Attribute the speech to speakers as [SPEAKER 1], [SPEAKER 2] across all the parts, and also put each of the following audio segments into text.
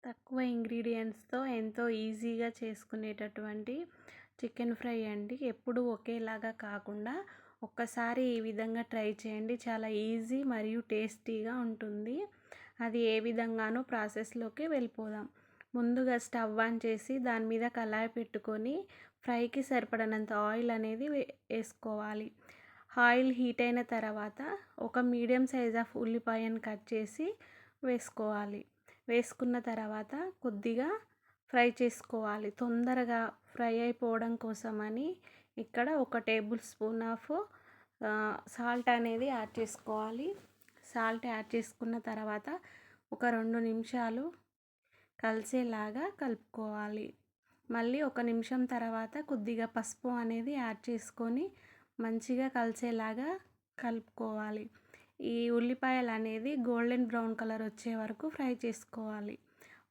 [SPEAKER 1] తక్కువ ఇంగ్రీడియంట్స్‌తో ఎంతో ఈజీగా చేసుకునేటటువంటి చికెన్ ఫ్రై అండి. ఎప్పుడూ ఒకేలాగా కాకుండా ఒక్కసారి ఈ విధంగా ట్రై చేయండి. చాలా ఈజీ మరియు టేస్టీగా ఉంటుంది. అది ఏ విధంగానో ప్రాసెస్‌లోకి వెళ్ళిపోదాం. ముందుగా స్టవ్ ఆన్ చేసి దాని మీద కళాయి పెట్టుకొని ఫ్రైకి సరిపడనంత ఆయిల్ అనేది వేసుకోవాలి. ఆయిల్ హీట్ అయిన తర్వాత ఒక మీడియం సైజ్ ఆఫ్ ఉల్లిపాయను కట్ చేసి వేసుకోవాలి. వేసుకున్న తర్వాత కొద్దిగా ఫ్రై చేసుకోవాలి. తొందరగా ఫ్రై అయిపోవడం కోసమని ఇక్కడ ఒక టేబుల్ స్పూన్ ఆఫ్ సాల్ట్ అనేది యాడ్ చేసుకోవాలి. సాల్ట్ యాడ్ చేసుకున్న తర్వాత ఒక 2 నిమిషాలు కలిసేలాగా కలుపుకోవాలి. మళ్ళీ ఒక నిమిషం తర్వాత కొద్దిగా పసుపు అనేది యాడ్ చేసుకొని మంచిగా కలిసేలాగా కలుపుకోవాలి. ఈ ఉల్లిపాయలు అనేది గోల్డెన్ బ్రౌన్ కలర్ వచ్చే వరకు ఫ్రై చేసుకోవాలి.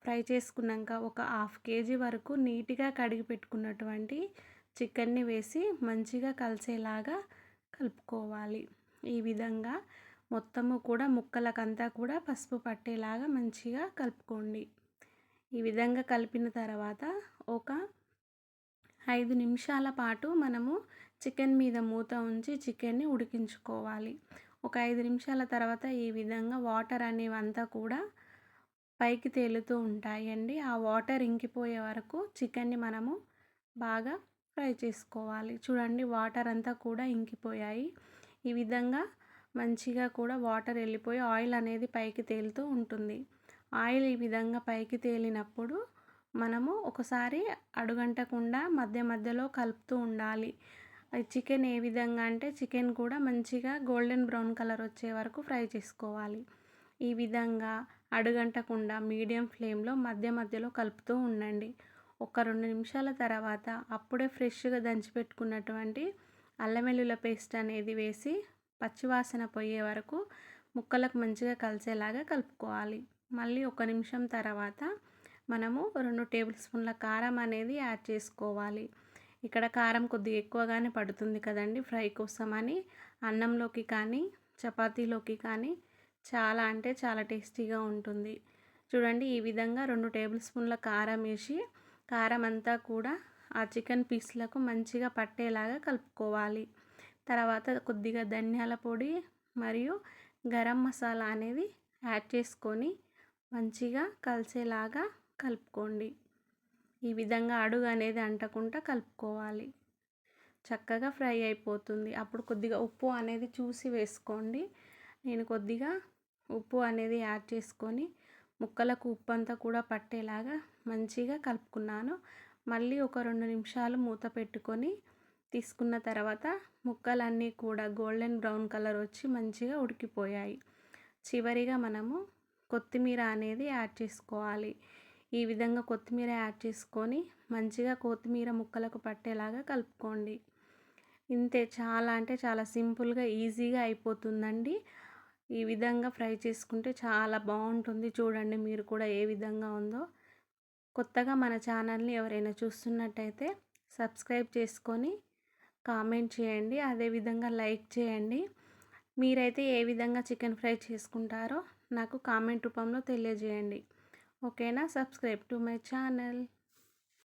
[SPEAKER 1] ఫ్రై చేసుకున్నాక ఒక హాఫ్ కేజీ వరకు నీట్గా కడిగి పెట్టుకున్నటువంటి చికెన్ని వేసి మంచిగా కలిసేలాగా కలుపుకోవాలి. ఈ విధంగా మొత్తము కూడా ముక్కలకంతా కూడా పసుపు పట్టేలాగా మంచిగా కలుపుకోండి. ఈ విధంగా కలిపిన తర్వాత ఒక 5 నిమిషాల పాటు మనము చికెన్ మీద మూత ఉంచి చికెన్ని ఉడికించుకోవాలి. ఒక 5 నిమిషాల తర్వాత ఈ విధంగా వాటర్ అనేవంతా కూడా పైకి తేలుతూ ఉంటాయండి. ఆ వాటర్ ఇంకిపోయే వరకు చికెన్ని మనము బాగా ఫ్రై చేసుకోవాలి. చూడండి, వాటర్ అంతా కూడా ఇంకిపోయాయి. ఈ విధంగా మంచిగా కూడా వాటర్ వెళ్ళిపోయి ఆయిల్ అనేది పైకి తేలుతూ ఉంటుంది. ఆయిల్ ఈ విధంగా పైకి తేలినప్పుడు మనము ఒకసారి అడుగంటకుండా మధ్య మధ్యలో కలుపుతూ ఉండాలి. చికెన్ ఏ విధంగా అంటే చికెన్ కూడా మంచిగా గోల్డెన్ బ్రౌన్ కలర్ వచ్చే వరకు ఫ్రై చేసుకోవాలి. ఈ విధంగా అడుగంటకుండా మీడియం ఫ్లేమ్లో మధ్య మధ్యలో కలుపుతూ ఉండండి. ఒక 2 నిమిషాల తర్వాత అప్పుడే ఫ్రెష్గా దంచి పెట్టుకున్నటువంటి అల్లం వెల్లుల్లి పేస్ట్ అనేది వేసి పచ్చివాసన పోయే వరకు ముక్కలకు మంచిగా కలిసేలాగా కలుపుకోవాలి. మళ్ళీ ఒక నిమిషం తర్వాత మనము 2 టేబుల్ స్పూన్ల కారం అనేది యాడ్ చేసుకోవాలి. ఇక్కడ కారం కొద్దిగా ఎక్కువగానే పడుతుంది కదండి ఫ్రై కోసమని. అన్నంలోకి కానీ చపాతీలోకి కానీ చాలా అంటే చాలా టేస్టీగా ఉంటుంది. చూడండి, ఈ విధంగా 2 టేబుల్ స్పూన్ల కారం వేసి కారం అంతా కూడా ఆ చికెన్ పీస్లకు మంచిగా పట్టేలాగా కలుపుకోవాలి. తర్వాత కొద్దిగా ధనియాల పొడి మరియు గరం మసాలా అనేది యాడ్ చేసుకొని మంచిగా కలిసేలాగా కలుపుకోండి. ఈ విధంగా అడుగు అనేది అంటకుండా కలుపుకోవాలి. చక్కగా ఫ్రై అయిపోతుంది. అప్పుడు కొద్దిగా ఉప్పు అనేది చూసి వేసుకోండి. నేను కొద్దిగా ఉప్పు అనేది యాడ్ చేసుకొని ముక్కలకు ఉప్పు అంతా కూడా పట్టేలాగా మంచిగా కలుపుకున్నాను. మళ్ళీ ఒక 2 నిమిషాలు మూత పెట్టుకొని తీసుకున్న తర్వాత ముక్కలన్నీ కూడా గోల్డెన్ బ్రౌన్ కలర్ వచ్చి మంచిగా ఉడికిపోయాయి. చివరిగా మనము కొత్తిమీర అనేది యాడ్ చేసుకోవాలి. ఈ విధంగా కొత్తిమీర యాడ్ చేసుకొని మంచిగా కొత్తిమీర ముక్కలకు పట్టేలాగా కలుపుకోండి. ఇంతే, చాలా అంటే చాలా సింపుల్గా ఈజీగా అయిపోతుందండి. ఈ విధంగా ఫ్రై చేసుకుంటే చాలా బాగుంటుంది. చూడండి మీరు కూడా ఏ విధంగా ఉందో. కొత్తగా మన ఛానల్ని ఎవరైనా చూస్తున్నట్టయితే సబ్స్క్రైబ్ చేసుకొని కామెంట్ చేయండి. అదేవిధంగా లైక్ చేయండి. మీరైతే ఏ విధంగా చికెన్ ఫ్రై చేసుకుంటారో నాకు కామెంట్ రూపంలో తెలియజేయండి. ఓకేనా? Subscribe to my channel.